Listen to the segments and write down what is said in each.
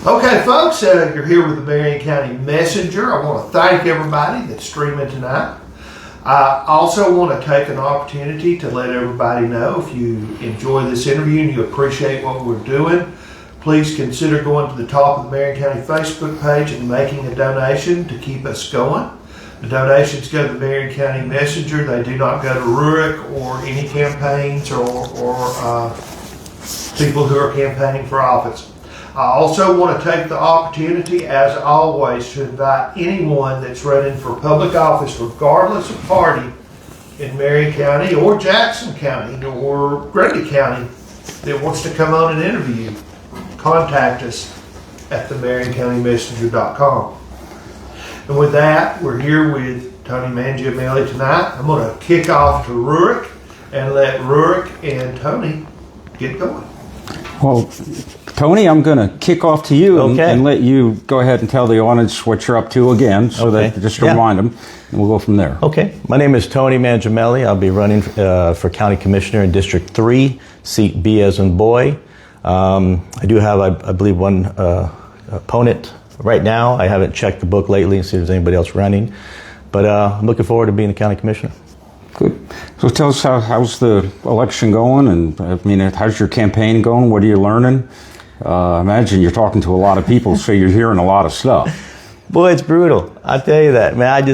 Okay, folks, you're here with the Marion County Messenger. I want to thank everybody that's streaming tonight. I also want to take an opportunity to let everybody know if you enjoy this interview and you appreciate what we're doing, please consider going to the top of the Marion County Facebook page and making a donation to keep us going. The donations go to the Marion County Messenger. They do not go to Rurik or any campaigns or people who are campaigning for office. I also want to take the opportunity, as always, to invite anyone that's running for public office, regardless of party, in Marion County or Jackson County or Grundy County, that wants to come on and interview. Contact us at the MarionCountyMessenger.com. And with that, we're here with Tony Mangiameli tonight. I'm going to kick off to Rurik and let Rurik and Tony get going. Well, Tony, I'm going to kick off to you and let you go ahead and tell the audience what you're up to again, so that just remind them, and we'll go from there. Okay. My name is Tony Mangiameli. I'll be running for County Commissioner in District 3, seat B as in boy. I do have, I believe, one opponent right now. I haven't checked the book lately and see if there's anybody else running, but I'm looking forward to being the County Commissioner. Good. So tell us how's the election going, and I mean, how's your campaign going? What are you learning? I imagine you're talking to a lot of people, so you're hearing a lot of stuff. Boy, it's brutal. I tell you that, man.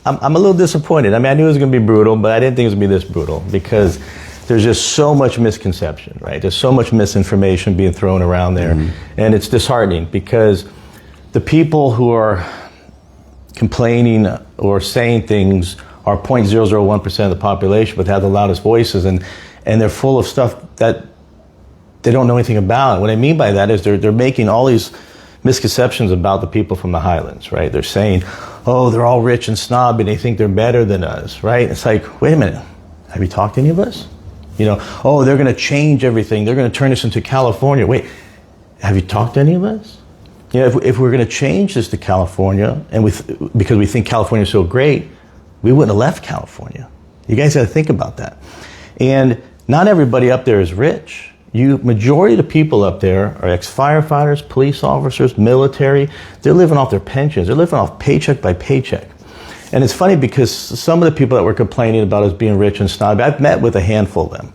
I'm a little disappointed. I mean, I knew it was going to be brutal, but I didn't think it was going to be this brutal because there's just so much misconception, right? There's so much misinformation being thrown around there, and it's disheartening because the people who are complaining or saying things are 0.001% of the population, but they have the loudest voices, and they're full of stuff that they don't know anything about. What I mean by that is they're making all these misconceptions about the people from the Highlands, right? They're saying, oh, they're all rich and snobby, and they think they're better than us, right? It's like, wait a minute, have you talked to any of us? You know, oh, they're going to change everything. They're going to turn us into California. Wait, have you talked to any of us? You know, if we're going to change this to California, and because we think California is so great, we wouldn't have left California. You guys got to think about that. And not everybody up there is rich. Majority of the people up there are ex-firefighters, police officers, military. They're living off their pensions. They're living off paycheck by paycheck. And it's funny because some of the people that were complaining about us being rich and snobby, I've met with a handful of them.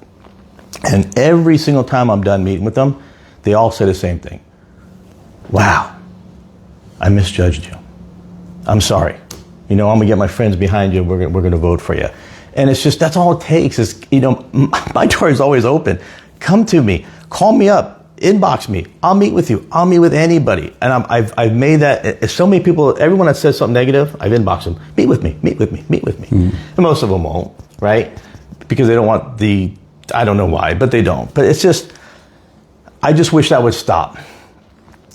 And every single time I'm done meeting with them, they all say the same thing. Wow, I misjudged you. I'm sorry. You know, I'm going to get my friends behind you. We're going to vote for you. And it's just, that's all it takes is, you know, my door is always open. Come to me. Call me up. Inbox me. I'll meet with you. I'll meet with anybody. And I've made that, so many people, everyone that says something negative, I've inboxed them. Meet with me. Meet with me. Meet with me. And most of them won't, right? Because they don't want I don't know why, but they don't. But it's just, I just wish that would stop.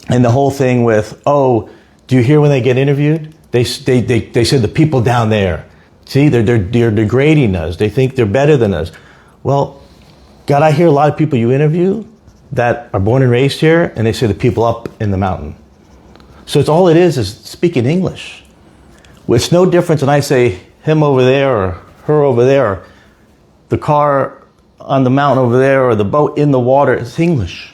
And the whole thing with, oh, do you hear when they get interviewed? They said the people down there, see, they're degrading us. They think they're better than us. Well, God, I hear a lot of people you interview that are born and raised here, and they say the people up in the mountain. So it's all it is speaking English. It's no different than I say him over there or her over there, or the car on the mountain over there, or the boat in the water. It's English.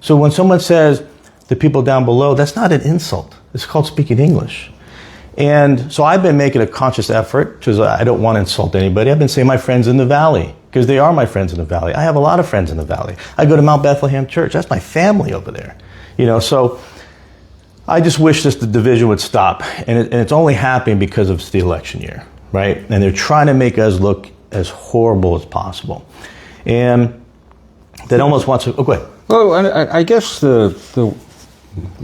So when someone says the people down below, that's not an insult. It's called speaking English. And so I've been making a conscious effort, because I don't want to insult anybody. I've been saying my friends in the valley, because they are my friends in the valley. I have a lot of friends in the valley. I go to Mount Bethlehem Church. That's my family over there. You know, so I just wish the division would stop. And it's only happening because of the election year, right? And they're trying to make us look as horrible as possible. And they almost want to, oh, go ahead. Well, I guess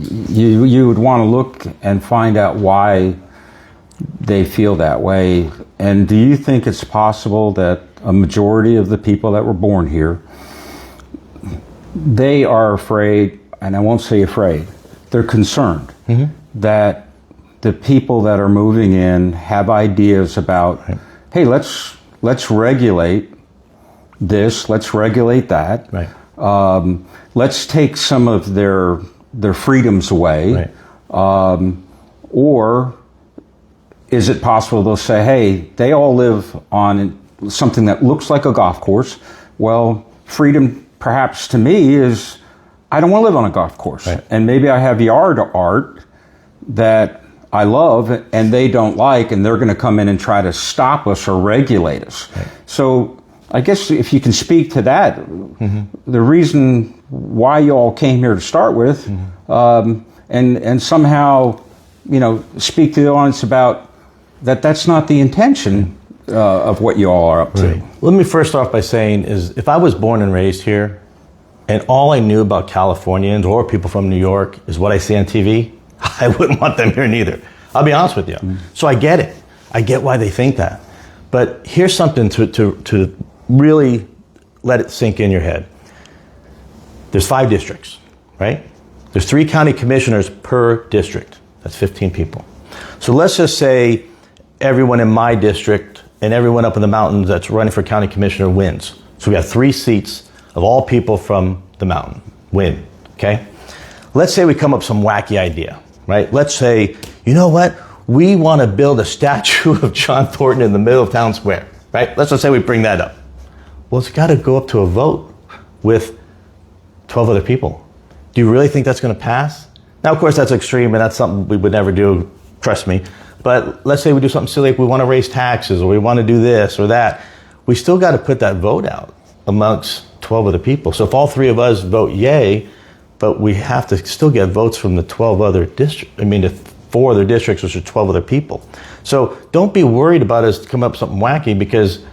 you would want to look and find out why they feel that way. And do you think it's possible that a majority of the people that were born here, they are afraid, and I won't say afraid, they're concerned that the people that are moving in have ideas about, hey, let's regulate this, let's regulate that. Right. Let's take some of their freedoms away. Right. Or is it possible they'll say, hey, they all live on something that looks like a golf course. Well, freedom perhaps to me is I don't want to live on a golf course. Right. And maybe I have yard art that I love and they don't like, and they're going to come in and try to stop us or regulate us. Right. So I guess if you can speak to that, the reason why you all came here to start with, and somehow, speak to the audience about that's not the intention of what you all are up to. Right. Let me first off by saying is if I was born and raised here, and all I knew about Californians or people from New York is what I see on TV, I wouldn't want them here neither. I'll be honest with you. So I get it. I get why they think that. But here's something to really let it sink in your head. There's 5 districts, right? There's 3 county commissioners per district. That's 15 people. So let's just say everyone in my district and everyone up in the mountains that's running for county commissioner wins. So we have 3 seats of all people from the mountain win, okay? Let's say we come up with some wacky idea, right? Let's say, you know what? We want to build a statue of John Thornton in the middle of town square, right? Let's just say we bring that up. Well, it's got to go up to a vote with 12 other people. Do you really think that's going to pass? Now, of course, that's extreme, and that's something we would never do, trust me. But let's say we do something silly, like we want to raise taxes, or we want to do this or that. We still got to put that vote out amongst 12 other people. So if all 3 of us vote yay, but we have to still get votes from the 12 other districts, the 4 other districts, which are 12 other people. So don't be worried about us coming up with something wacky, because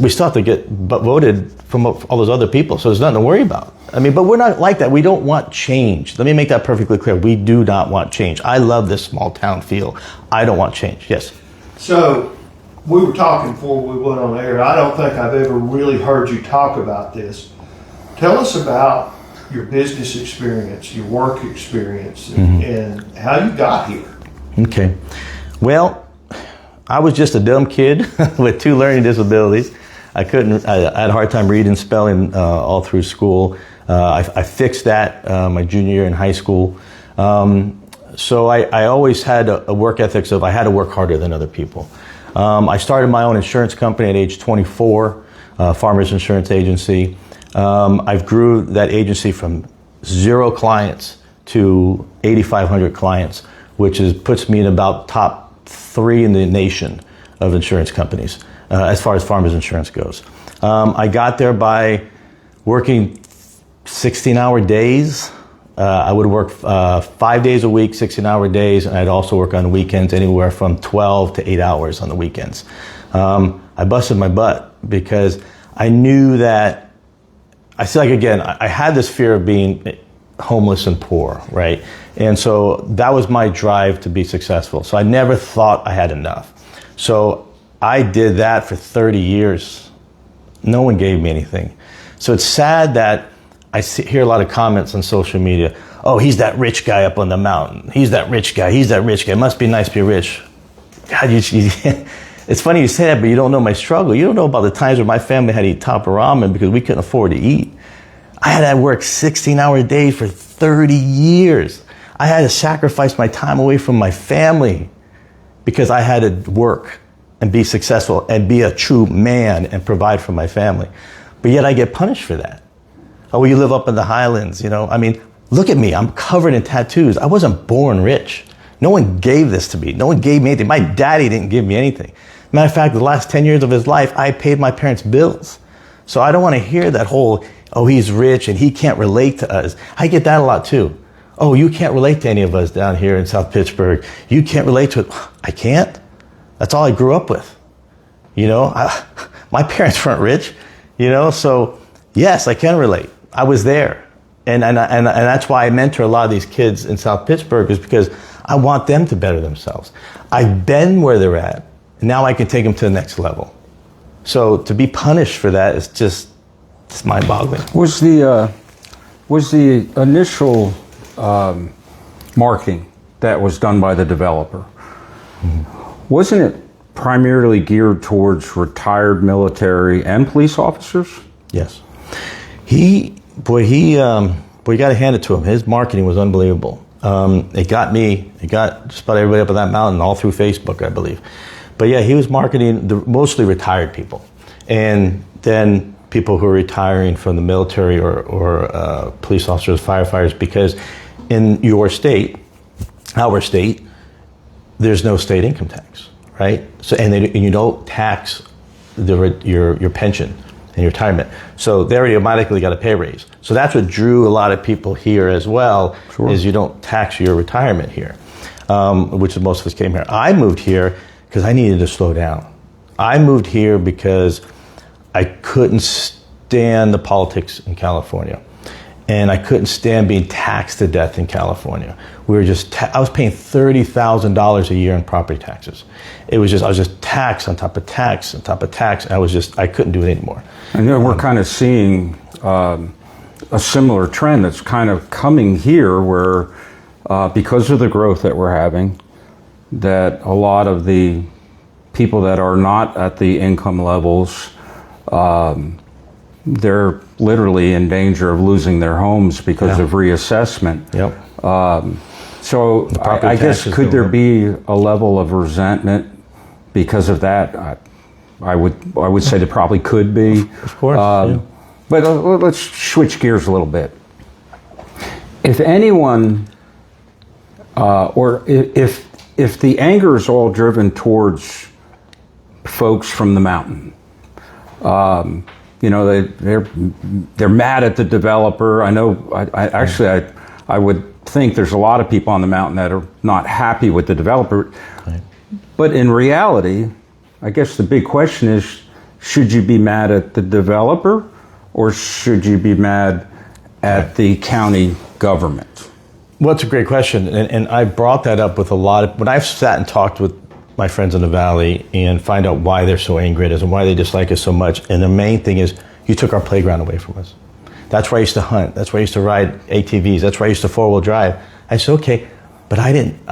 we still have to get voted from all those other people. So there's nothing to worry about. But we're not like that. We don't want change. Let me make that perfectly clear. We do not want change. I love this small town feel. I don't want change. Yes? So, we were talking before we went on air. I don't think I've ever really heard you talk about this. Tell us about your business experience, your work experience, and how you got here. Okay. Well, I was just a dumb kid with 2 learning disabilities. I had a hard time reading and spelling all through school. I fixed that my junior year in high school. So I always had a work ethic of I had to work harder than other people. I started my own insurance company at age 24, Farmers Insurance Agency. I've grew that agency from 0 clients to 8,500 clients, which puts me in about top 3 in the nation of insurance companies as far as farmers insurance goes. I got there by working 16-hour days. I would work 5 days a week, 16-hour days, and I'd also work on weekends, anywhere from 12 to 8 hours on the weekends. I busted my butt because I knew that, I had this fear of being homeless and poor, right? And so that was my drive to be successful. So I never thought I had enough. So I did that for 30 years. No one gave me anything. So it's sad that I hear a lot of comments on social media. Oh, he's that rich guy up on the mountain. He's that rich guy. He's that rich guy. It must be nice to be rich. God, it's funny you say that, but you don't know my struggle. You don't know about the times where my family had to eat top ramen because we couldn't afford to eat. I had to work 16-hour days for 30 years. I had to sacrifice my time away from my family because I had to work and be successful and be a true man and provide for my family. But yet I get punished for that. Oh, well, you live up in the highlands, look at me. I'm covered in tattoos. I wasn't born rich. No one gave this to me. No one gave me anything. My daddy didn't give me anything. Matter of fact, the last 10 years of his life, I paid my parents' bills. So I don't want to hear that whole, oh, he's rich and he can't relate to us. I get that a lot too. Oh, you can't relate to any of us down here in South Pittsburgh. You can't relate to it. I can't. That's all I grew up with. My parents weren't rich, so yes, I can relate. I was there. And that's why I mentor a lot of these kids in South Pittsburgh, is because I want them to better themselves. I've been where they're at, and now I can take them to the next level. So to be punished for that is it's mind-boggling. Was the initial marketing that was done by the developer, wasn't it primarily geared towards retired military and police officers? Yes. He got to hand it to him. His marketing was unbelievable. It got just about everybody up on that mountain, all through Facebook, I believe. But yeah, he was marketing mostly retired people. And then people who are retiring from the military or police officers, firefighters, because in your state, our state, there's no state income tax, right? So and you don't tax your pension and your retirement. So they already automatically got a pay raise. So that's what drew a lot of people here as well, Sure. is you don't tax your retirement here, which is most of us came here. I moved here because I needed to slow down. I moved here because I couldn't stand the politics in California. And I couldn't stand being taxed to death in California. We were just, I was paying $30,000 a year in property taxes. I was just tax on top of tax on top of tax. I couldn't do it anymore. And then we're kind of seeing a similar trend that's kind of coming here where because of the growth that we're having, that a lot of the people that are not at the income levels, they're literally in danger of losing their homes because of reassessment. Yep. So I guess could there be a level of resentment because of that? I would say there probably could be. Of course. Yeah. But let's switch gears a little bit. If anyone, or if the anger is all driven towards folks from the mountain, you know, they're mad at the developer. I know. I would think there's a lot of people on the mountain that are not happy with the developer. Right. But in reality, I guess the big question is: should you be mad at the developer, or should you be mad at the county government? Well, that's a great question, and I brought that up with a lot of when I've sat and talked with my friends in the valley and find out why they're so angry at us and why they dislike us so much. And the main thing is, you took our playground away from us. That's where I used to hunt. That's where I used to ride ATVs. That's where I used to four-wheel drive. I said, okay, but I didn't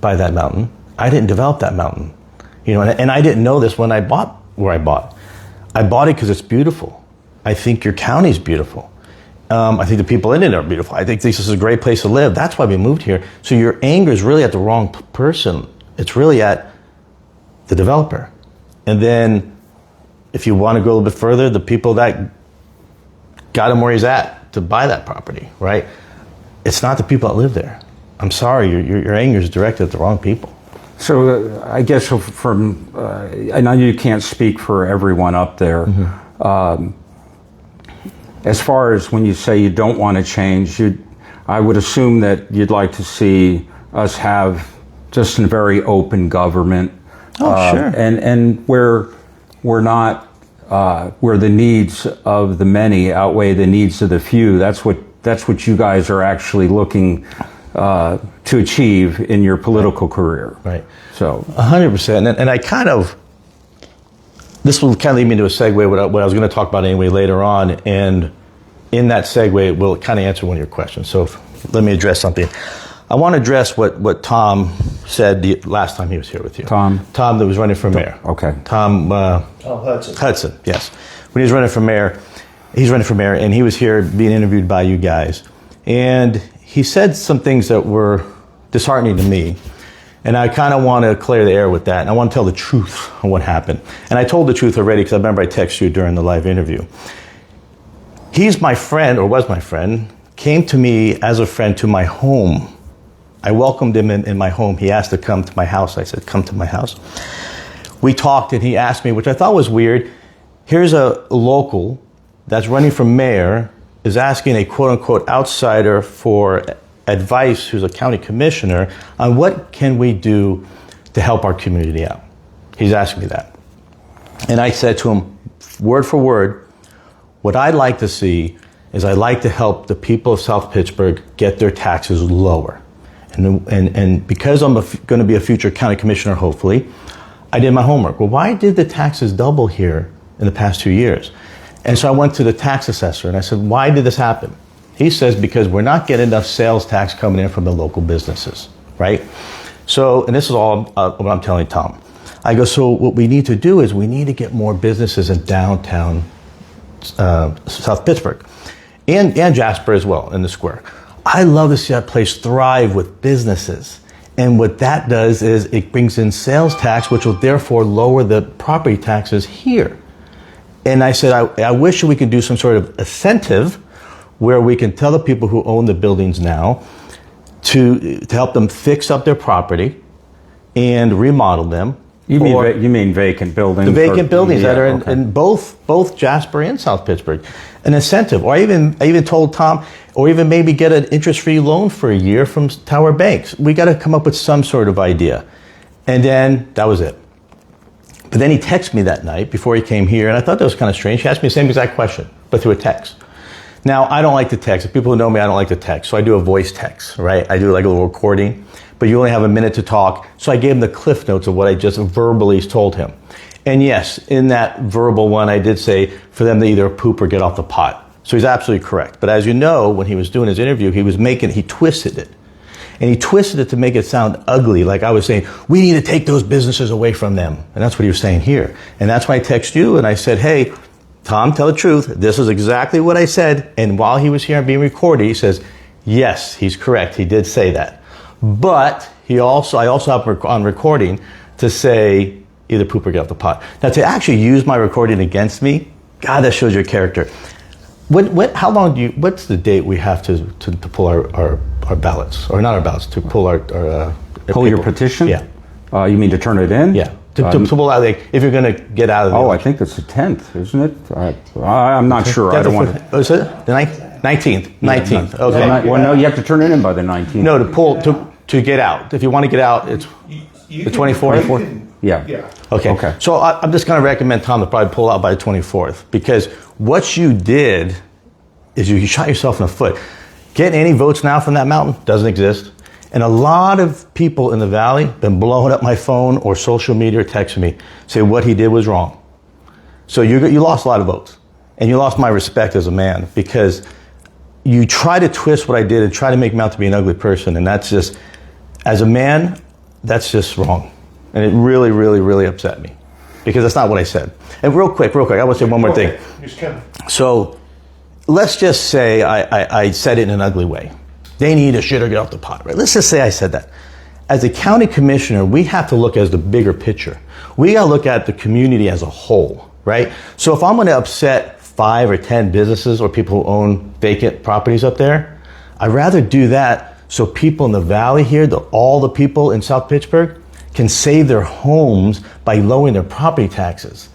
buy that mountain. I didn't develop that mountain. You know, and I didn't know this when I bought where I bought. I bought it because it's beautiful. I think your county's beautiful. I think the people in it are beautiful. I think this is a great place to live. That's why we moved here. So your anger is really at the wrong person. It's really at the developer. And then if you want to go a little bit further, the people that got him where he's at to buy that property, right? It's not the people that live there. I'm sorry, your anger is directed at the wrong people. So I guess from, I know you can't speak for everyone up there. Mm-hmm. As far as when you say you don't want to change, I would assume that you'd like to see us have just a very open government. Sure. And where we're not, where the needs of the many outweigh the needs of the few. That's what you guys are actually looking to achieve in your political career. Right. So 100%. And I kind of, this will kind of lead me to a segue, what I was going to talk about anyway later on. And in that segue, we'll kind of answer one of your questions. So let me address something. I want to address what Tom said the last time he was here with you. Tom that was running for mayor. Okay. Tom Hudson. Hudson, yes. When he was running for mayor, and he was here being interviewed by you guys. And he said some things that were disheartening to me. And I kind of want to clear the air with that. And I want to tell the truth on what happened. And I told the truth already because I remember I texted you during the live interview. He's my friend, or was my friend, came to me as a friend to my home. I welcomed him in my home. He asked to come to my house. I said, come to my house. We talked and he asked me, which I thought was weird, here's a local that's running for mayor, is asking a quote-unquote outsider for advice, who's a county commissioner, on what can we do to help our community out. He's asking me that. And I said to him, word for word, what I'd like to see is I'd like to help the people of South Pittsburgh get their taxes lower. And because I'm going to be a future county commissioner, hopefully, I did my homework. Well, why did the taxes double here in the past 2 years? And so I went to the tax assessor and I said, why did this happen? He says, because we're not getting enough sales tax coming in from the local businesses, right? So, and this is all what I'm telling Tom. I go, so what we need to do is we need to get more businesses in downtown South Pittsburgh and Jasper as well, in the square. I love to see that place thrive with businesses. And what that does is it brings in sales tax, which will therefore lower the property taxes here. And I said, I wish we could do some sort of incentive where we can tell the people who own the buildings now to help them fix up their property and remodel them. You mean vacant buildings? The vacant buildings that are okay. in both Jasper and South Pittsburgh. An incentive. Or I even told Tom, or even maybe get an interest-free loan for a year from Tower Banks. We got to come up with some sort of idea. And then that was it. But then he texted me that night before he came here, and I thought that was kind of strange. He asked me the same exact question, but through a text. Now, I don't like to text. If people who know me, I don't like to text. So I do a voice text, right? I do like a little recording, but you only have a minute to talk. So I gave him the cliff notes of what I just verbally told him. And yes, in that verbal one, I did say for them to either poop or get off the pot. So he's absolutely correct. But as you know, when he was doing his interview, he twisted it. And he twisted it to make it sound ugly, like I was saying, we need to take those businesses away from them. And that's what he was saying here. And that's why I texted you and I said, hey, Tom, tell the truth. This is exactly what I said. And while he was here and being recorded, he says, yes, he's correct. He did say that. But I also have on recording to say either poop or get off the pot. Now, to actually use my recording against me, God, that shows your character. What's the date we have to pull our ballots, or not our ballots, to pull pull your petition? Yeah. You mean to turn it in? Yeah. To pull out, like, if you're going to get out of the election. I think it's the 10th, isn't it? I'm not sure. I don't want to. Oh, is it the 19th? 19th. Okay. Well, no, you have to turn it in by the 19th. No, to get out. If you want to get out, it's the 24th. Yeah. Okay. So I'm just going to recommend Tom to probably pull out by the 24th, because what you did is you shot yourself in the foot. Getting any votes now from that mountain doesn't exist. And a lot of people in the valley been blowing up my phone or social media or texting me, say what he did was wrong. So you lost a lot of votes. And you lost my respect as a man, because you try to twist what I did and try to make me out to be an ugly person. And that's just, as a man, that's just wrong. And it really, really, really upset me, because that's not what I said. And real quick, I want to say one more thing. So let's just say I said it in an ugly way. They need to shit or get off the pot, right? Let's just say I said that. As a county commissioner, we have to look at the bigger picture. We got to look at the community as a whole, right? So if I'm going to upset 5 or 10 businesses or people who own vacant properties up there, I'd rather do that so people in the valley here, all the people in South Pittsburgh, can save their homes by lowering their property taxes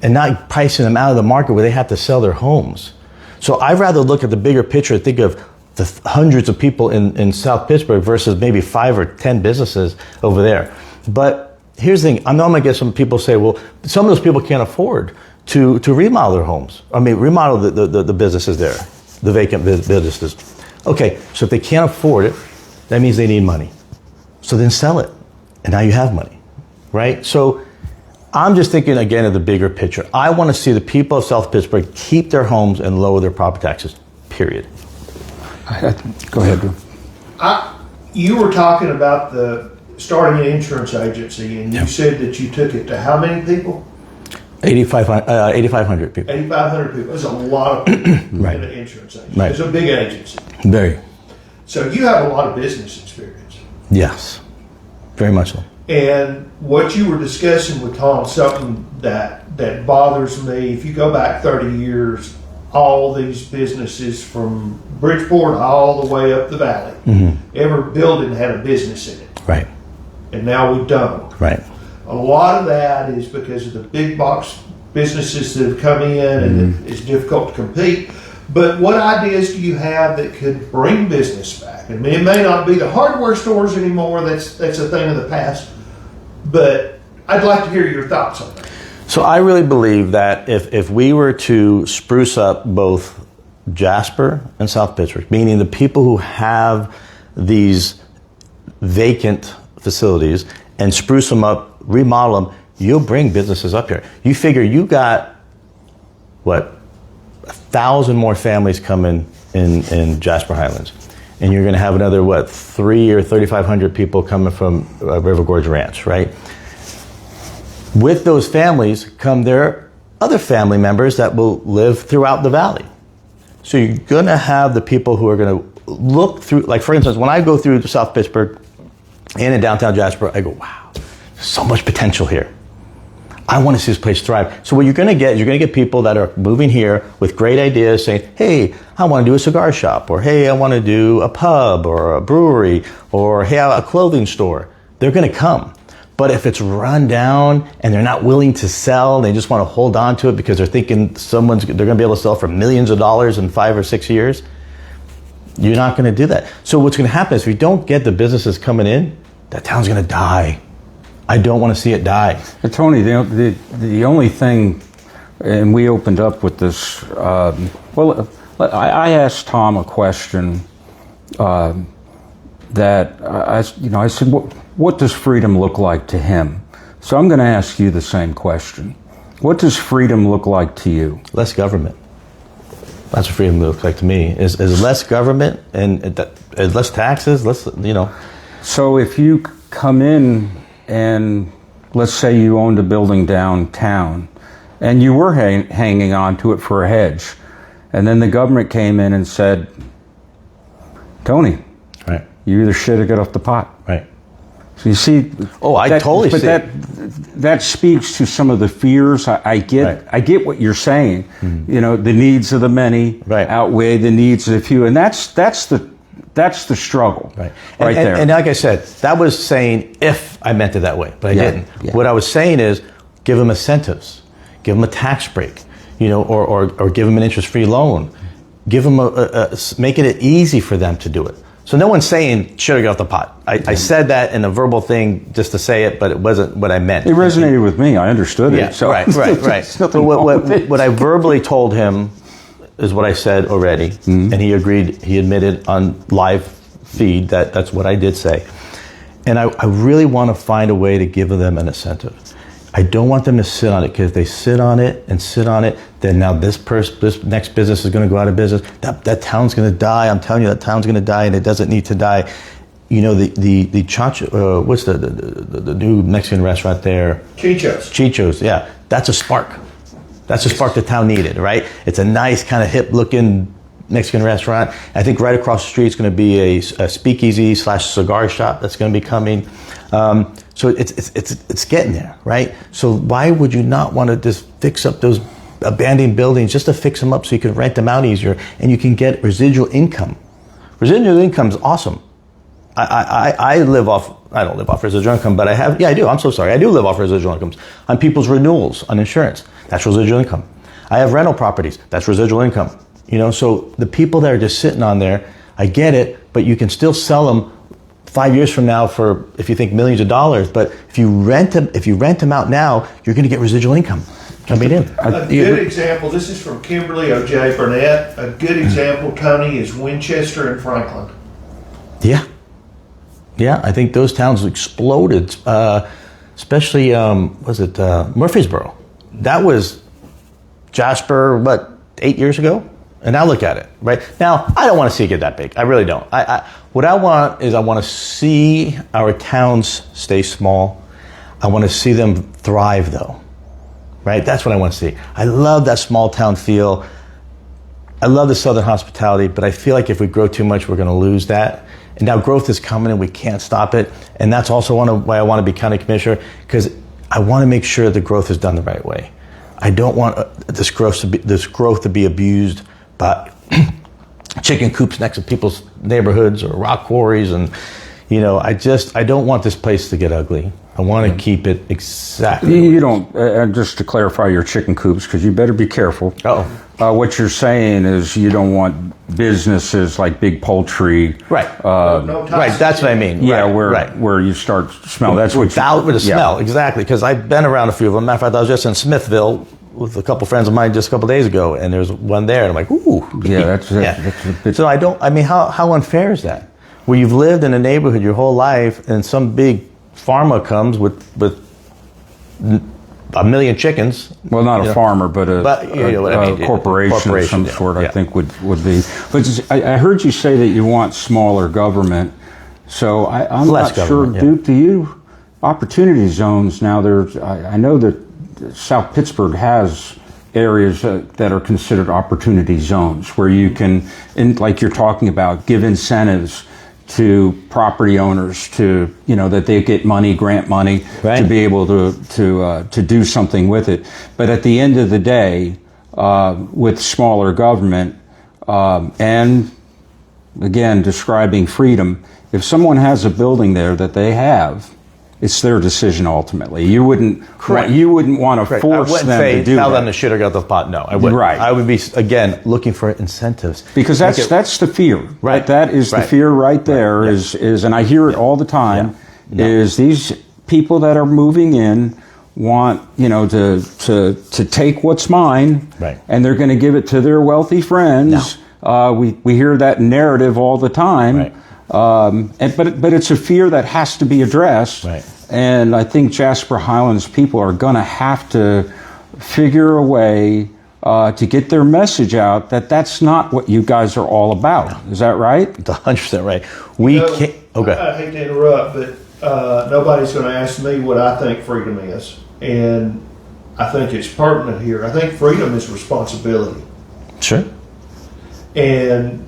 and not pricing them out of the market where they have to sell their homes. So I'd rather look at the bigger picture and think of the hundreds of people in South Pittsburgh versus maybe 5 or 10 businesses over there. But here's the thing. I know I'm going to get some people say, well, some of those people can't afford to remodel their homes. Remodel the businesses there, the vacant businesses. Okay, so if they can't afford it, that means they need money. So then sell it. And now you have money, right? So I'm just thinking again of the bigger picture. I want to see the people of South Pittsburgh keep their homes and lower their property taxes, period. Go ahead, Drew. You were talking about starting an insurance agency, and you said that you took it to how many people? 8,500 people. 8,500 people. That's a lot of people in an insurance agency. Right. It's a big agency. Very. So you have a lot of business experience. Yes. Very much so. And what you were discussing with Tom, something that bothers me, if you go back 30 years, all these businesses from Bridgeport all the way up the valley, every building had a business in it. Right. And now we don't. Right. A lot of that is because of the big box businesses that have come in and it's difficult to compete. But what ideas do you have that could bring business back? I mean, it may not be the hardware stores anymore. That's a thing of the past. But I'd like to hear your thoughts on that. So I really believe that if we were to spruce up both Jasper and South Pittsburgh, meaning the people who have these vacant facilities, and spruce them up, remodel them, you'll bring businesses up here. You figure you got, 1,000 more families coming in Jasper Highlands. And you're going to have another, 3 or 3,500 people coming from River Gorge Ranch, right? With those families come their other family members that will live throughout the valley. So you're going to have the people who are going to look through, like for instance, when I go through South Pittsburgh and in downtown Jasper, I go, wow, there's so much potential here. I want to see this place thrive. So what you're going to get is you're going to get people that are moving here with great ideas saying, hey, I want to do a cigar shop, or hey, I want to do a pub or a brewery, or hey, a clothing store. They're going to come. But if it's run down and they're not willing to sell, they just want to hold on to it because they're thinking they're going to be able to sell for millions of dollars in 5 or 6 years, you're not going to do that. So what's going to happen is if we don't get the businesses coming in, that town's going to die. I don't want to see it die. Tony, the only thing, and we opened up with this, I asked Tom a question that I said, what does freedom look like to him? So I'm going to ask you the same question. What does freedom look like to you? Less government. That's what freedom looks like to me. Is less government and less taxes, less, So if you come in and let's say you owned a building downtown and you were hanging on to it for a hedge, and then the government came in and said, Tony, right, you either shit or get off the pot. Right. So you see, totally see. But that speaks to some of the fears. I get Right. I get what you're saying. Mm-hmm. The needs of the many Right. outweigh the needs of the few, and that's the struggle, right there. And like I said, that was saying if I meant it that way, but I didn't. Yeah. What I was saying is give them incentives, give them a tax break, or give them an interest-free loan, give them making it easy for them to do it. So no one's saying should get off the pot. I said that in a verbal thing just to say it, but it wasn't what I meant. It resonated with me. I understood Yeah, it. So right. there's nothing So wrong with it. what I verbally told him is what I said already, and he agreed. He admitted on live feed that's what I did say. And I really want to find a way to give them an incentive. I don't want them to sit on it, because if they sit on it, then now this next business is going to go out of business. That town's going to die. I'm telling you, that town's going to die, and it doesn't need to die. The Chacho, what's the new Mexican restaurant there? Chicho's, yeah. That's a spark. That's a spark the town needed, right? It's a nice kind of hip looking Mexican restaurant. I think right across the street is going to be a speakeasy / cigar shop that's going to be coming. So it's getting there, right? So why would you not want to just fix up those abandoned buildings just to fix them up so you can rent them out easier and you can get residual income? Residual income is awesome. I don't live off residual income, but I do. I'm so sorry. I do live off residual incomes on people's renewals on insurance. That's residual income. I have rental properties. That's residual income. So the people that are just sitting on there, I get it, but you can still sell them 5 years from now for, if you think, millions of dollars. But if you rent them out now, you're going to get residual income coming in. A good example, this is from Kimberly O.J. Burnett. A good example, Tony, is Winchester and Franklin. Yeah, I think those towns exploded, especially, Murfreesboro. That was Jasper, 8 years ago? And now look at it, right? Now, I don't want to see it get that big. I really don't. What I want to see our towns stay small. I want to see them thrive, though, right? That's what I want to see. I love that small town feel. I love the Southern hospitality, but I feel like if we grow too much, we're going to lose that. And now growth is coming and we can't stop it. And that's also why I want to be county commissioner, because I want to make sure the growth is done the right way. I don't want this growth to be abused by chicken coops next to people's neighborhoods or rock quarries. And, I don't want this place to get ugly. I want to keep it exactly. You don't, just to clarify your chicken coops, because you better be careful. What you're saying is you don't want businesses like big poultry. Right. Right. That's what I mean. Yeah, right. where you start to smell. That's what with the smell, exactly. Because I've been around a few of them. Matter of fact, I was just in Smithville with a couple friends of mine just a couple days ago, and there's one there, and I'm like, ooh. Yeah, that's a bit. So how unfair is that? Where you've lived in a neighborhood your whole life, and some big pharma comes with 1 million chickens. Well, not a farmer, but a corporation of some sort, I think would be. But I heard you say that you want smaller government. So I'm Less not sure. government, Do you opportunity zones now? I know that South Pittsburgh has areas that are considered opportunity zones where you can, like you're talking about, give incentives to property owners to, that they get money, grant money, Right. to be able to do something with it. But at the end of the day, with smaller government, and again, describing freedom, if someone has a building there that they have, it's their decision ultimately. You wouldn't Correct. want to Correct. force I wouldn't them say to do tell that. them to shit or get off the pot. No, I wouldn't. Right. I would be, again, looking for incentives. Because that's the fear. Right. That is the Right. fear right there. Right. Is and I hear it all the time. Yeah. No. Is these people that are moving in want to take what's mine, Right. and they're going to give it to their wealthy friends. We hear that narrative all the time. Right. But it's a fear that has to be addressed. Right. And I think Jasper Highlands people are going to have to figure a way to get their message out that that's not what you guys are all about. Is that right? 100% right. We can't. Okay. I hate to interrupt, but nobody's going to ask me what I think freedom is. And I think it's pertinent here. I think freedom is responsibility. Sure. And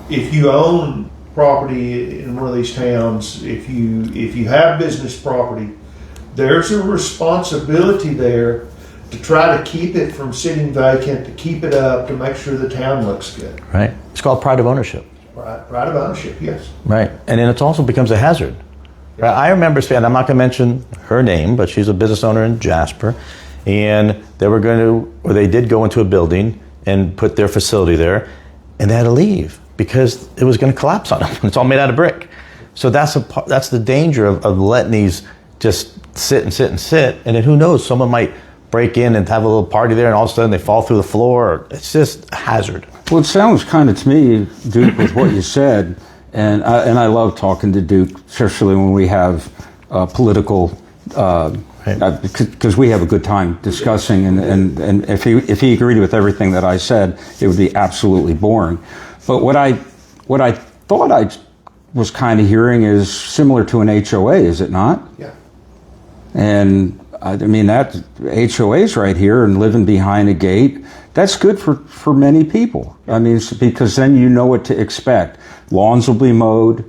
if you own property in one of these towns, if you have business property, there's a responsibility there to try to keep it from sitting vacant, to keep it up, to make sure the town looks good. Right. It's called pride of ownership. Right of ownership, yes. Right. And then it also becomes a hazard. Right. I remember, and I'm not going to mention her name, but she's a business owner in Jasper, and they did go into a building and put their facility there, and they had to leave because it was going to collapse on them. It's all made out of brick. So that's the danger of letting these just sit, and then who knows, someone might break in and have a little party there, and all of a sudden they fall through the floor. It's just a hazard. Well, it sounds kind of to me, Duke, with what you said, and I love talking to Duke, especially when we have political, because we have a good time discussing, and if he agreed with everything that I said, it would be absolutely boring. But what I thought I was kind of hearing is similar to an HOA, is it not? Yeah. And I mean, that HOA's right here and living behind a gate, that's good for many people. I mean, because then you know what to expect. Lawns will be mowed.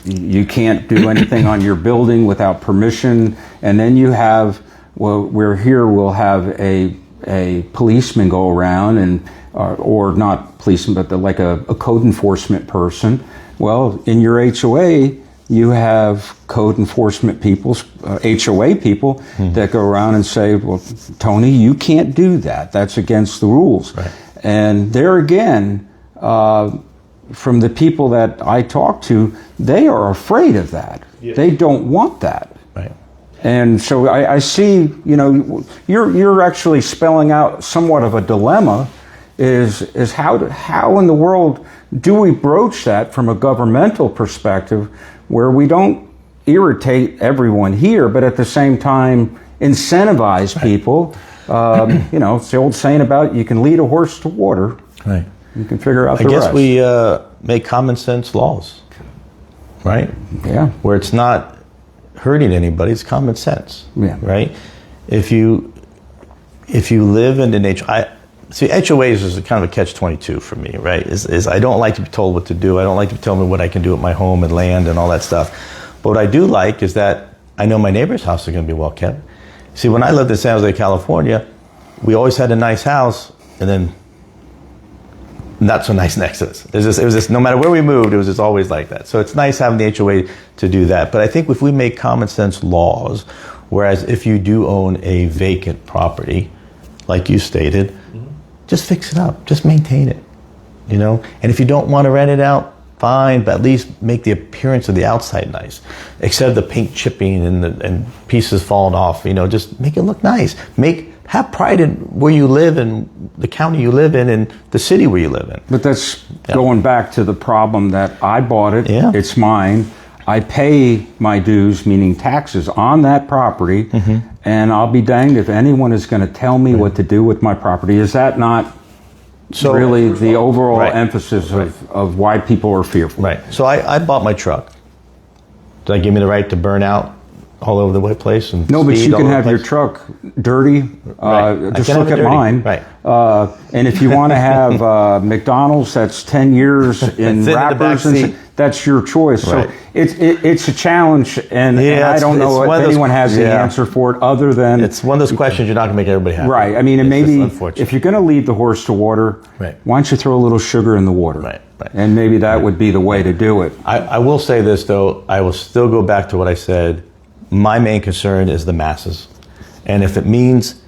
You can't do anything on your building without permission. And then you have, we'll have a policeman go around and, or not policeman, but like a code enforcement person. Well, in your HOA, you have code enforcement people, HOA people, that go around and say, well, Tony, you can't do that. That's against the rules. Right. And there again, from the people that I talk to, they are afraid of that. Yes. They don't want that. Right. And so I see, you're actually spelling out somewhat of a dilemma, is how in the world do we broach that from a governmental perspective, where we don't irritate everyone here, but at the same time incentivize people. It's the old saying about you can lead a horse to water. Right. You can figure out the I guess rest. we make common sense laws, right? Yeah. Where it's not hurting anybody, it's common sense. Yeah. Right? If you live in an HOAs is kind of a catch-22 for me, right? Is I don't like to be told what to do. I don't like to tell me what I can do with my home and land and all that stuff. But what I do like is that I know my neighbor's house is going to be well kept. See, when I lived in San Jose, California, we always had a nice house, and then not so nice next to us. It was just no matter where we moved, it was just always like that. So it's nice having the HOA to do that. But I think if we make common sense laws, whereas if you do own a vacant property, like you stated, just fix it up, just maintain it, And if you don't want to rent it out, fine, but at least make the appearance of the outside nice. Except the paint chipping and pieces falling off, just make it look nice. Have pride in where you live and the county you live in and the city where you live in. But that's going back to the problem that I bought it, it's mine, I pay my dues, meaning taxes, on that property, and I'll be danged if anyone is going to tell me what to do with my property. Is that not really the overall emphasis of why people are fearful? Right. So I bought my truck. Does that give me the right to burn out all over the place. And no, but speed you all can over have the your place. truck dirty. Right. Just I can look have at it dirty. mine. Right. And if you want to have McDonald's that's 10 years in the wrappers, back seat. that's your choice. Right. So it's a challenge, and I don't know if anyone has the answer for it other than... It's one of those questions you're not going to make everybody happy. Right. I mean, and maybe unfortunate. if you're going to lead the horse to water, right. why don't you throw a little sugar in the water? Right. Right. And maybe that would be the way to do it. I will say this, though. I will still go back to what I said. My main concern is the masses. And if it means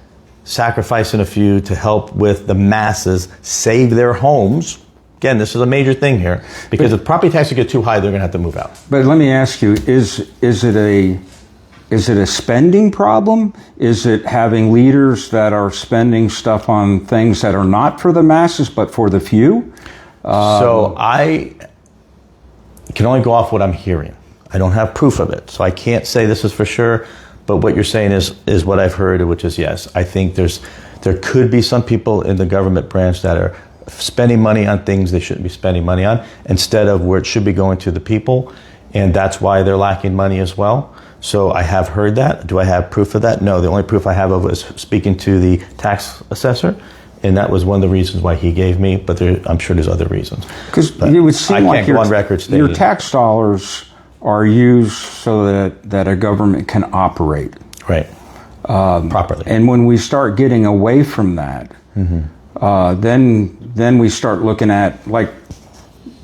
sacrificing a few to help with the masses save their homes, again, this is a major thing here, because if property taxes get too high, they're going to have to move out. But let me ask you, is it a spending problem? Is it having leaders that are spending stuff on things that are not for the masses but for the few? So I can only go off what I'm hearing. I don't have proof of it, so I can't say this is for sure. But what you're saying is what I've heard, which is yes. I think there could be some people in the government branch that are spending money on things they shouldn't be spending money on instead of where it should be going to the people, and that's why they're lacking money as well. So I have heard that. Do I have proof of that? No. The only proof I have of it is speaking to the tax assessor, and that was one of the reasons why he gave me. But I'm sure there's other reasons. Because it would seem like go on record stating your tax dollars are used so that a government can operate right properly. And when we start getting away from that, then we start looking at, like,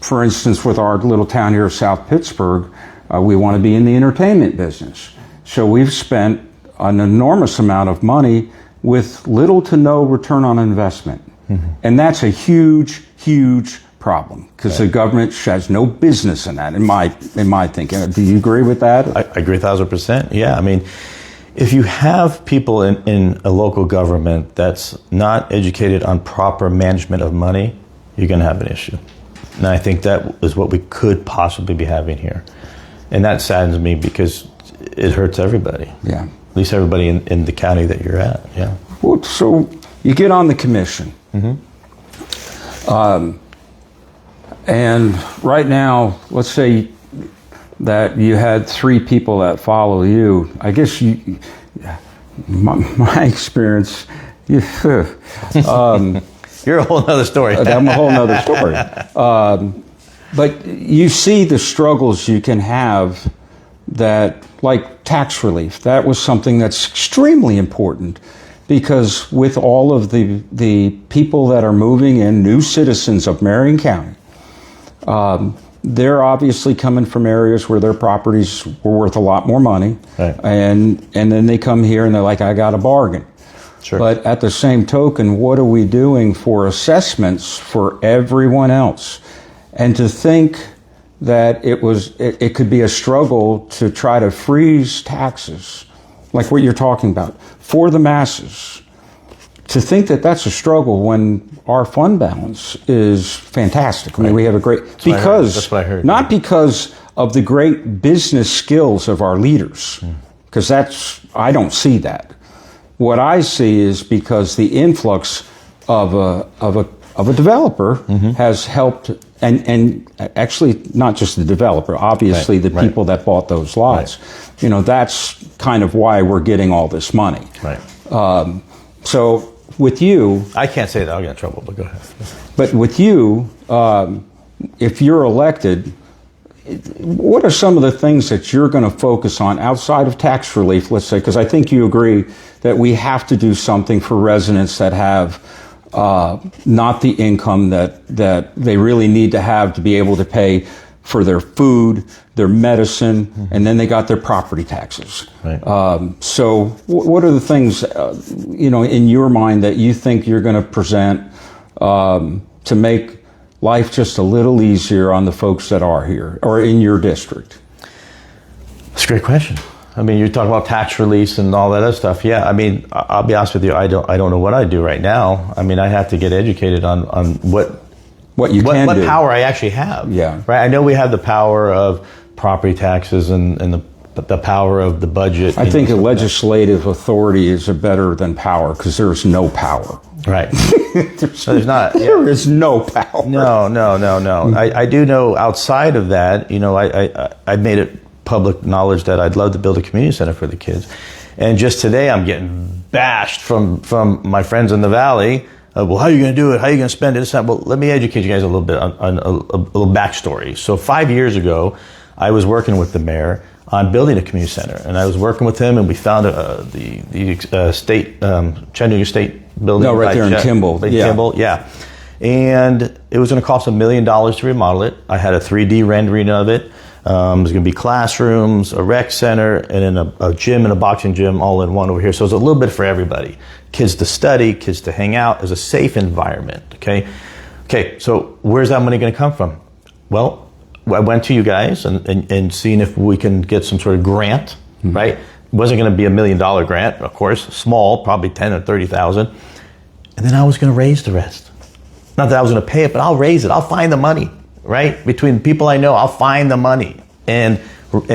for instance, with our little town here, South Pittsburgh, we want to be in the entertainment business. So we've spent an enormous amount of money with little to no return on investment. And that's a huge, huge problem, because the government has no business in that, in my thinking. Do you agree with that? I agree 1,000%. Yeah, I mean, if you have people in a local government that's not educated on proper management of money, you're going to have an issue. And I think that is what we could possibly be having here. And that saddens me because it hurts everybody. Yeah. At least everybody in the county that you're at. Yeah. Well, so you get on the commission. And right now, let's say that you had 3 people that follow you. I guess my experience, You're a whole other story. I'm a whole other story. But you see the struggles you can have that, like tax relief, that was something that's extremely important, because with all of the people that are moving in, new citizens of Marion County, they're obviously coming from areas where their properties were worth a lot more money. Right. And then they come here and they're like, I got a bargain. Sure. But at the same token, what are we doing for assessments for everyone else? And to think that it could be a struggle to try to freeze taxes, like what you're talking about, for the masses. To think that that's a struggle when our fund balance is fantastic. I mean, we have a great... That's what I heard. Not because of the great business skills of our leaders, because I don't see that. What I see is because the influx of a developer has helped, and actually not just the developer, obviously the people that bought those lots. You know, that's kind of why we're getting all this money. Right. So with you... I can't say that, I'll get in trouble, but go ahead. But with you, if you're elected, what are some of the things that you're going to focus on outside of tax relief, let's say, because I think you agree that we have to do something for residents that have not the income that they really need to have to be able to pay for their food, their medicine, and then they got their property taxes. Right. So what are the things, in your mind that you think you're going to present to make life just a little easier on the folks that are here or in your district? That's a great question. I mean, you're talking about tax release and all that other stuff. Yeah, I mean, I'll be honest with you, I don't know what I do right now. I mean, I have to get educated on what power I actually have. Yeah. Right. I know we have the power of property taxes and the power of the budget. I think a legislative authority is better than power, because there's no power. Right. There's not. There is no power. No. I do know outside of that, I made it public knowledge that I'd love to build a community center for the kids. And just today, I'm getting bashed from my friends in the Valley. Well, how are you going to do it? How are you going to spend it? Well, let me educate you guys a little bit on a little backstory. So 5 years ago, I was working with the mayor on building a community center, and I was working with him, and we found the state Chattanooga State building. No, right there in Kimball. Kimball, yeah. And it was going to cost $1 million to remodel it. I had a 3D rendering of it. It was going to be classrooms, a rec center, and then a gym and a boxing gym all in one over here. So it was a little bit for everybody. Kids to study, kids to hang out. It was a safe environment, okay? Okay, so where's that money going to come from? Well, I went to you guys and seeing if we can get some sort of grant, right? It wasn't going to be $1 million grant, of course, small, probably 10 or 30,000. And then I was going to raise the rest. Not that I was going to pay it, but I'll raise it. I'll find the money. Right? Between people I know, I'll find the money and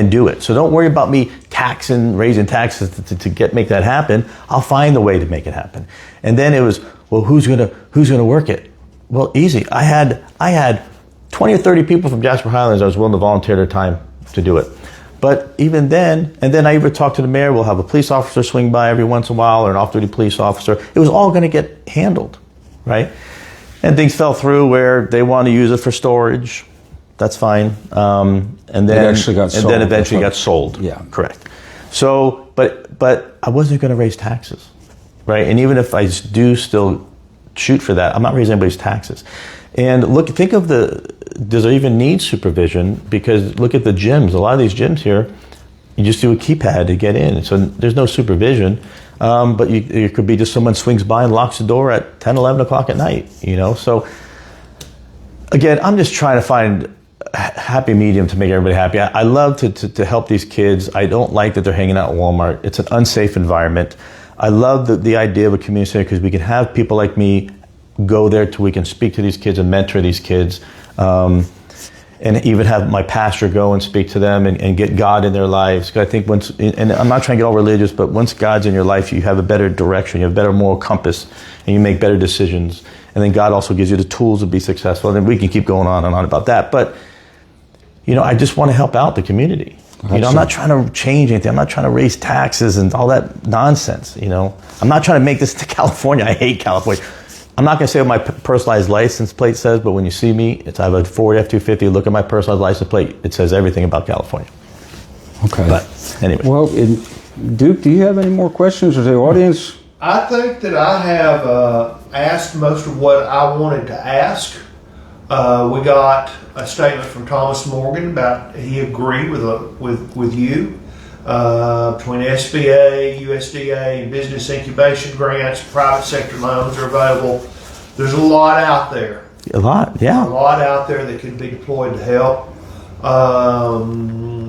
do it. So don't worry about me raising taxes to make that happen. I'll find the way to make it happen. And then it was, well, who's gonna work it? Well, easy. I had 20 or 30 people from Jasper Highlands I was willing to volunteer their time to do it. But even then, and then I even talked to the mayor. We'll have a police officer swing by every once in a while, or an off-duty police officer. It was all going to get handled, right? And things fell through where they want to use it for storage. That's fine. And then eventually got sold. Yeah, correct. So, but I wasn't going to raise taxes, right? And even if I do still shoot for that, I'm not raising anybody's taxes. And think of does it even need supervision? Because look at the gyms. A lot of these gyms here, you just do a keypad to get in. So there's no supervision. But it could be just someone swings by and locks the door at 10, 11 o'clock at night, So, again, I'm just trying to find a happy medium to make everybody happy. I love to help these kids. I don't like that they're hanging out at Walmart. It's an unsafe environment. I love the idea of a community center because we can have people like me go there we can speak to these kids and mentor these kids. And even have my pastor go and speak to them and get God in their lives. Because I think and I'm not trying to get all religious, but once God's in your life, you have a better direction, you have a better moral compass, and you make better decisions. And then God also gives you the tools to be successful. And then we can keep going on and on about that. But, I just want to help out the community. I'm not trying to change anything. I'm not trying to raise taxes and all that nonsense, I'm not trying to make this to California. I hate California. I'm not going to say what my personalized license plate says, but when you see me, I have a Ford F-250. Look at my personalized license plate. It says everything about California. Okay. But anyway. Well, Duke, do you have any more questions of the audience? I think that I have asked most of what I wanted to ask. We got a statement from Thomas Morgan about he agreed with you. Between SBA, USDA, and business incubation grants, private sector loans are available. There's a lot out there. A lot, yeah. A lot out there that can be deployed to help.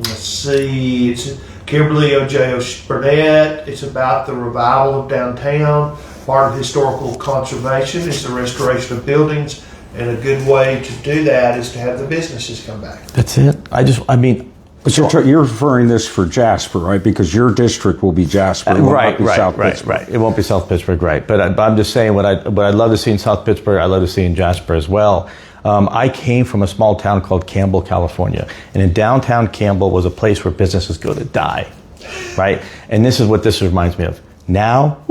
Let's see, it's Kimberly O.J. Burnett. It's about the revival of downtown. Part of historical conservation is the restoration of buildings, and a good way to do that is to have the businesses come back. That's it. But you're referring this for Jasper, right? Because your district will be Jasper, right. Pittsburgh. It won't be South Pittsburgh, right? But I'm just saying what I'd love to see in South Pittsburgh, I'd love to see in Jasper as well. I came from a small town called Campbell, California, and in downtown Campbell was a place where businesses go to die, right? And this is what this reminds me of. Now,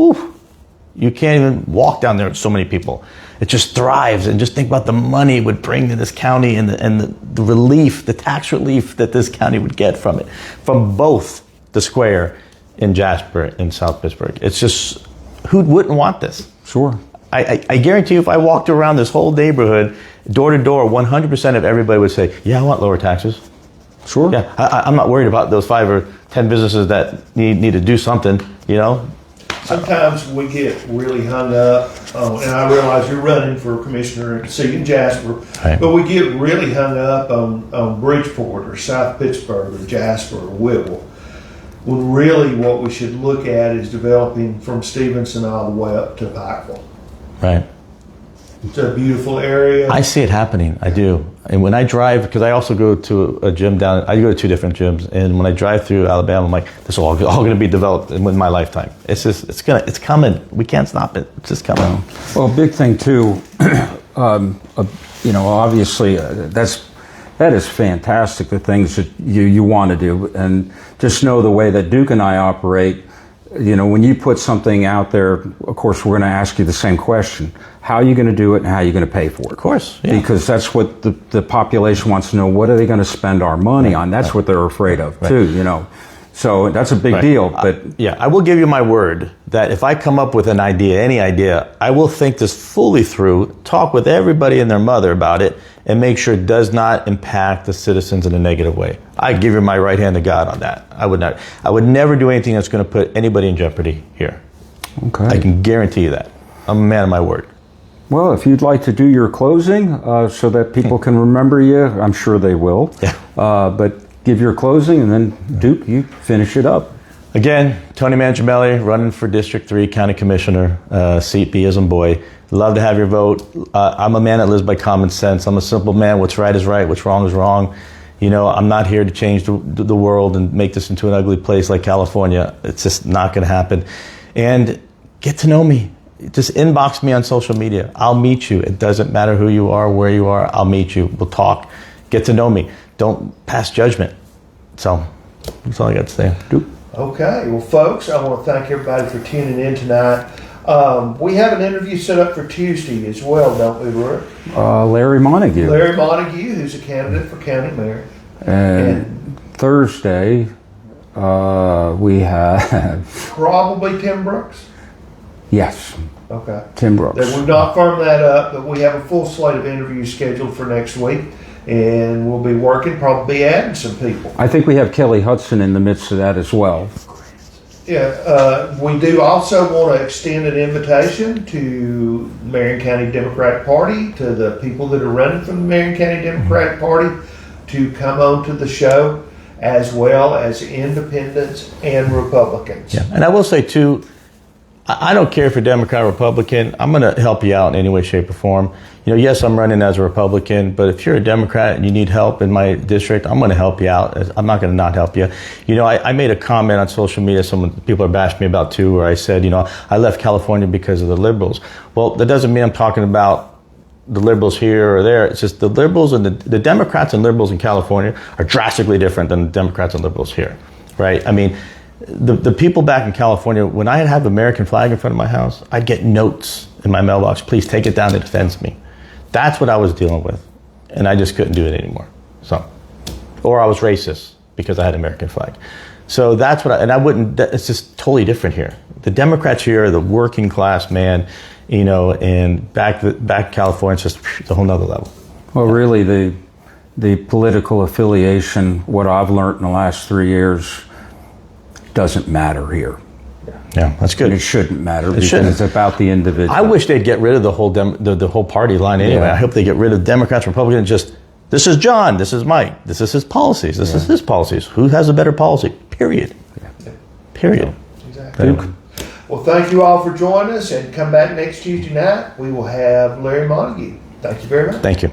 you can't even walk down there with so many people. It just thrives, and just think about the money it would bring to this county and the relief, the tax relief that this county would get from it, from both the square in Jasper and South Pittsburgh. It's just, who wouldn't want this? Sure. I guarantee you if I walked around this whole neighborhood, door to door, 100% of everybody would say, yeah, I want lower taxes. Sure. Yeah, I'm not worried about those 5 or 10 businesses that need to do something, Sometimes we get really hung up, and I realize you're running for commissioner and seat in Jasper, right. But we get really hung up on Bridgeport or South Pittsburgh or Jasper or Whitwell, when really what we should look at is developing from Stevenson all the way up to Pikeville. Right. It's a beautiful area. I see it happening. I do. And when I drive, because I also go to a gym I go to 2 different gyms, and when I drive through Alabama, I'm like, this is all going to be developed in my lifetime. It's coming. We can't stop it. It's just coming. Well, a big thing too, obviously that's that is fantastic, the things that you want to do. And just know the way that Duke and I operate, when you put something out there, of course, we're going to ask you the same question. How are you going to do it and how are you going to pay for it? Of course. Yeah. Because that's what the population wants to know. What are they going to spend our money on? That's what they're afraid of, too, So that's a big deal. But I will give you my word that if I come up with an idea, any idea, I will think this fully through, talk with everybody and their mother about it, and make sure it does not impact the citizens in a negative way. I give you my right hand to God on that. I would never do anything that's going to put anybody in jeopardy here. Okay. I can guarantee you that. I'm a man of my word. Well, if you'd like to do your closing so that people can remember you, I'm sure they will. Yeah. But give your closing, and then Duke, you finish it up. Again, Tony Mangiameli, running for District 3 County Commissioner, seat B as in boy. Love to have your vote. I'm a man that lives by common sense. I'm a simple man. What's right is right. What's wrong is wrong. I'm not here to change the world and make this into an ugly place like California. It's just not going to happen. And get to know me. Just inbox me on social media. I'll meet you. It doesn't matter who you are, where you are. I'll meet you. We'll talk. Get to know me. Don't pass judgment. So that's all I got to say. Duke. Okay, well, folks, I want to thank everybody for tuning in tonight. We have an interview set up for Tuesday as well, don't we, Roy? Larry Montague. Larry Montague, who's a candidate for county mayor. And Thursday, we have... Probably Tim Brooks? Yes. Okay. Tim Brooks. We've not firmed that up, but we have a full slate of interviews scheduled for next week. And we'll be working, probably adding some people. I think we have Kelly Hudson in the midst of that as well. Yeah, we do also want to extend an invitation to Marion County Democratic Party, to the people that are running from the Marion County Democratic Party, to come on to the show, as well as independents and Republicans. Yeah, and I will say too, I don't care if you're Democrat or Republican. I'm going to help you out in any way, shape, or form. Yes, I'm running as a Republican, but if you're a Democrat and you need help in my district, I'm going to help you out. I'm not going to not help you. I made a comment on social media, people are bashing me about too, where I said, I left California because of the liberals. Well, that doesn't mean I'm talking about the liberals here or there. It's just the liberals and the Democrats and liberals in California are drastically different than the Democrats and liberals here, right? I mean, the people back in California, when I'd have the American flag in front of my house, I'd get notes in my mailbox, please take it down, it offends me. That's what I was dealing with, and I just couldn't do it anymore. Or I was racist because I had an American flag. So that's what it's just totally different here. The Democrats here are the working class man, and back California, it's just a whole nother level. Well, really, the political affiliation, what I've learned in the last 3 years, doesn't matter here. Yeah, that's good. And it shouldn't matter because it's about the individual. I wish they'd get rid of the whole party line anyway. Yeah. I hope they get rid of Democrats, Republicans. Just, this is John, this is Mike, this is his policies, this is his policies. Who has a better policy? Period. Yeah. Period. Exactly. Anyway. Well, thank you all for joining us, and come back next Tuesday night. We will have Larry Montague. Thank you very much. Thank you.